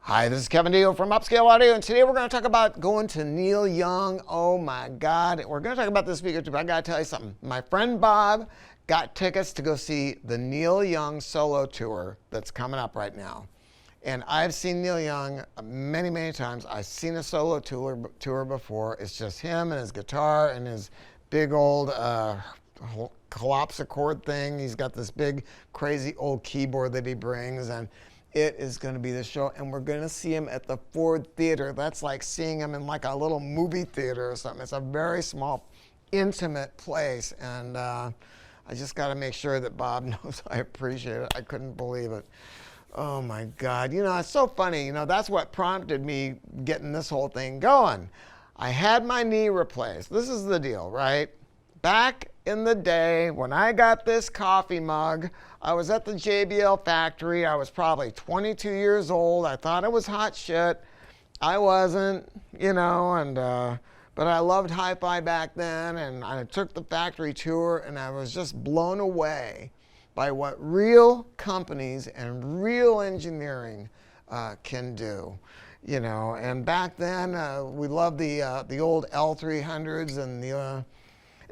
Hi, this is Kevin Deal from Upscale Audio, and today we're going to talk about going to Neil Young. Oh my God. We're going to talk about this speaker too, but I got to tell you something. My friend Bob got tickets to go see the Neil Young solo tour that's coming up right now. And I've seen Neil Young many, many times. I've seen a solo tour before. It's just him and his guitar and his big old collapsichord thing. He's got this big, crazy old keyboard that he brings, and it is going to be the show, and we're going to see him at the Ford Theater. That's like seeing him in like a little movie theater or something. It's a very small, intimate place, and I just got to make sure that Bob knows I appreciate it. I couldn't believe it. Oh my God. You know, it's so funny. You know, that's what prompted me getting this whole thing going. I had my knee replaced. This is the deal, right? Back in the day when I got this coffee mug, I was at the JBL factory. I was probably 22 years old. I thought it was hot shit. I wasn't, you know, but I loved hi-fi back then, and I took the factory tour, and I was just blown away by what real companies and real engineering can do. You know, and back then we loved the old L300s and the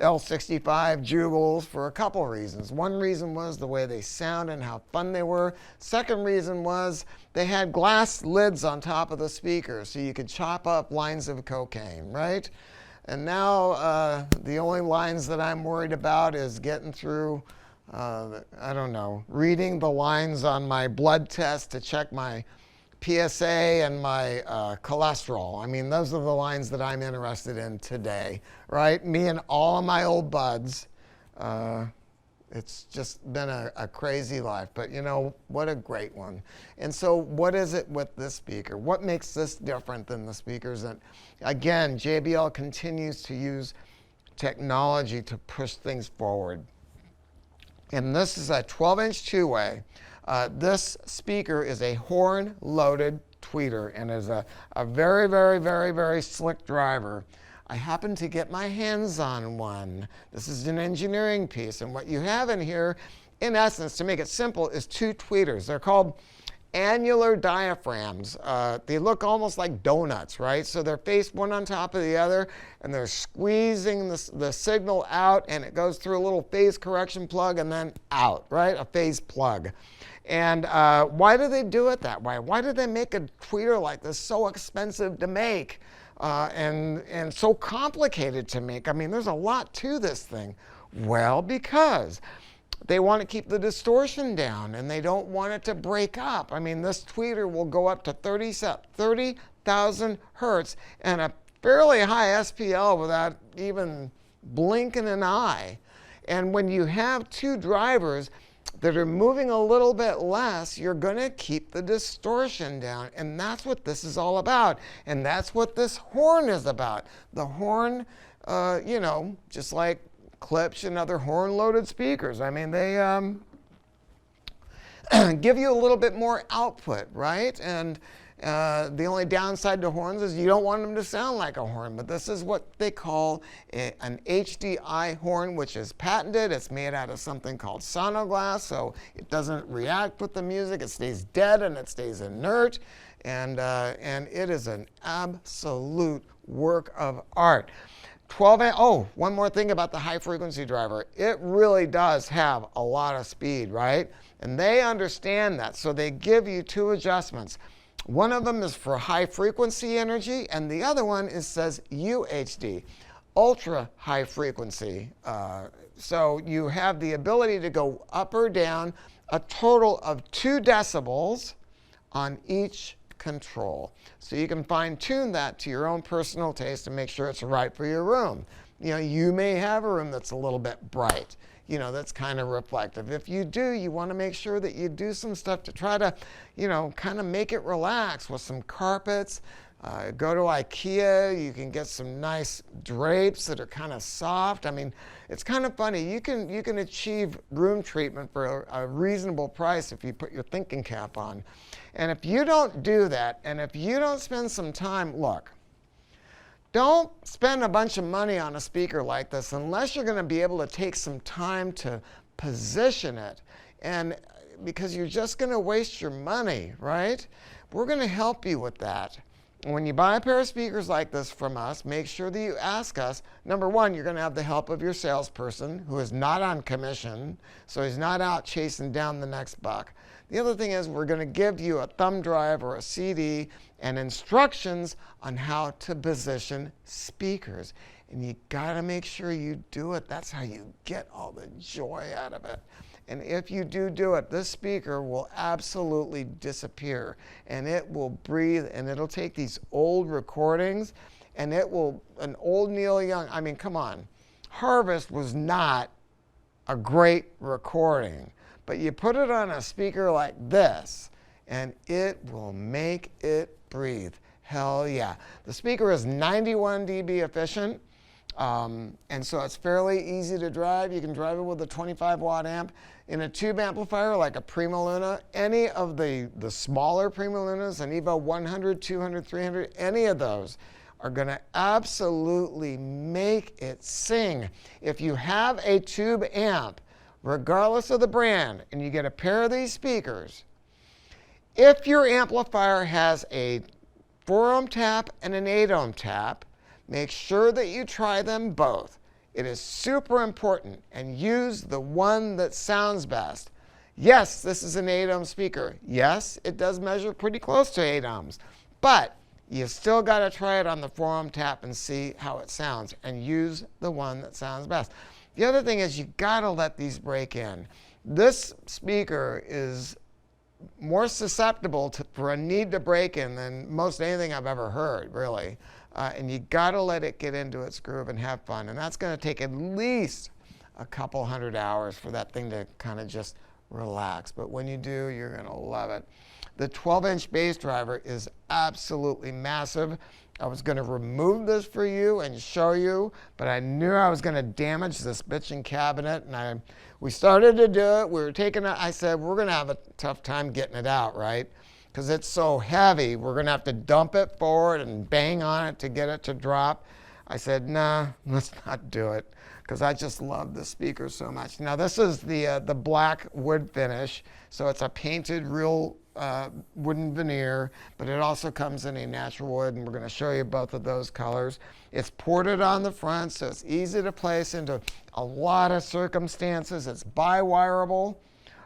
L65 Jubals for a couple reasons. One reason was the way they sound and how fun they were. Second reason was they had glass lids on top of the speakers so you could chop up lines of cocaine, right? And now the only lines that I'm worried about is getting through, I don't know, reading the lines on my blood test to check my PSA and my cholesterol. I mean, those are the lines that I'm interested in today, right? Me and all of my old buds. It's just been a crazy life, but you know, what a great one. And so what is it with this speaker? What makes this different than the speakers? And again, JBL continues to use technology to push things forward. And this is a 12-inch two-way. This speaker is a horn-loaded tweeter and is a very, very, very, very slick driver. I happened to get my hands on one. This is an engineering piece, and what you have in here, in essence, to make it simple, is two tweeters. They're called annular diaphragms. They look almost like donuts, right? So they're faced one on top of the other, and they're squeezing the signal out, and it goes through a little phase correction plug and then out, right? A phase plug. And why do they do it that way? Why do they make a tweeter like this so expensive to make and so complicated to make? I mean, there's a lot to this thing. Well, because they want to keep the distortion down and they don't want it to break up. I mean, this tweeter will go up to 30,000 hertz and a fairly high SPL without even blinking an eye. And when you have two drivers that are moving a little bit less, you're going to keep the distortion down. And that's what this is all about. And that's what this horn is about. The horn, you know, just like Klipsch and other horn-loaded speakers. I mean, they give you a little bit more output, right? And the only downside to horns is you don't want them to sound like a horn, but this is what they call an HDI horn, which is patented. It's made out of something called sonoglass, so it doesn't react with the music. It stays dead and it stays inert, and it is an absolute work of art. 12 amp. Oh, one more thing about the high frequency driver. It really does have a lot of speed, right? And they understand that, so they give you two adjustments. One of them is for high frequency energy, and the other one says UHD, ultra high frequency. So you have the ability to go up or down a total of 2 decibels on each control. So you can fine-tune that to your own personal taste and make sure it's right for your room. You know, you may have a room that's a little bit bright, you know, that's kind of reflective. If you do, you want to make sure that you do some stuff to try to, you know, kind of make it relax with some carpets. Go to IKEA, you can get some nice drapes that are kind of soft. I mean, it's kind of funny. You can achieve room treatment for a reasonable price if you put your thinking cap on. And if you don't do that, and if you don't spend some time, look, don't spend a bunch of money on a speaker like this unless you're going to be able to take some time to position it. And because you're just going to waste your money, right? We're going to help you with that. When you buy a pair of speakers like this from us, make sure that you ask us. Number one, you're going to have the help of your salesperson who is not on commission, so he's not out chasing down the next buck. The other thing is we're going to give you a thumb drive or a CD and instructions on how to position speakers. And you got to make sure you do it. That's how you get all the joy out of it. And if you do it, this speaker will absolutely disappear. And it will breathe, and it'll take these old recordings, and it will, an old Neil Young, I mean, come on. Harvest was not a great recording. But you put it on a speaker like this, and it will make it breathe. Hell yeah. The speaker is 91 dB efficient. And so it's fairly easy to drive. You can drive it with a 25-watt amp. In a tube amplifier like a Prima Luna, any of the smaller Prima Lunas, an Evo 100, 200, 300, any of those are going to absolutely make it sing. If you have a tube amp, regardless of the brand, and you get a pair of these speakers, if your amplifier has a 4-ohm tap and an 8-ohm tap, make sure that you try them both. It is super important, and use the one that sounds best. Yes, this is an 8-ohm speaker. Yes, it does measure pretty close to 8 ohms, but you still got to try it on the 4-ohm tap and see how it sounds, and use the one that sounds best. The other thing is you got to let these break in. This speaker is more susceptible for a need to break in than most anything I've ever heard, really. And you got to let it get into its groove and have fun. And that's going to take at least a couple hundred hours for that thing to kind of just relax. But when you do, you're going to love it. The 12-inch bass driver is absolutely massive. I was going to remove this for you and show you, but I knew I was going to damage this bitchin' cabinet. And we started to do it. We were taking it. I said, we're going to have a tough time getting it out, right? Because it's so heavy. We're going to have to dump it forward and bang on it to get it to drop. I said, nah, let's not do it, because I just love the speaker so much. Now, this is the black wood finish, so it's a painted real wooden veneer, but it also comes in a natural wood, and we're going to show you both of those colors. It's ported on the front, so it's easy to place into a lot of circumstances. It's bi-wireable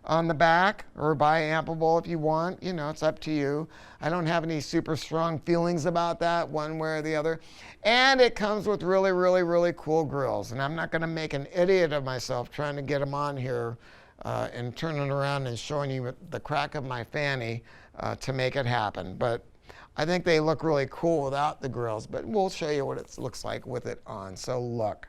on the back, or bi-ampable if you want. You know, it's up to you. I don't have any super strong feelings about that one way or the other. And it comes with really, really, really cool grills. And I'm not going to make an idiot of myself trying to get them on here and turning around and showing you the crack of my fanny to make it happen. But I think they look really cool without the grills. But we'll show you what it looks like with it on. So look.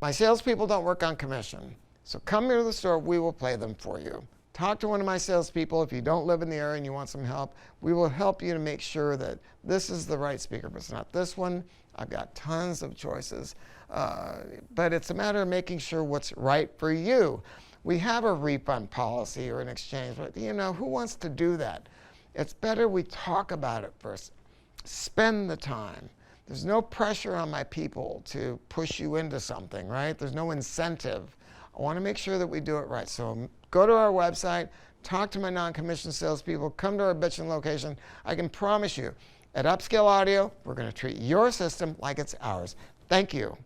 My salespeople don't work on commission. So come here to the store, we will play them for you. Talk to one of my salespeople. If you don't live in the area and you want some help, we will help you to make sure that this is the right speaker. If it's not this one, I've got tons of choices. But it's a matter of making sure what's right for you. We have a refund policy or an exchange, but you know, who wants to do that? It's better we talk about it first. Spend the time. There's no pressure on my people to push you into something, right? There's no incentive. I want to make sure that we do it right. So go to our website, talk to my non-commissioned salespeople, come to our bitchin' location. I can promise you, at Upscale Audio, we're going to treat your system like it's ours. Thank you.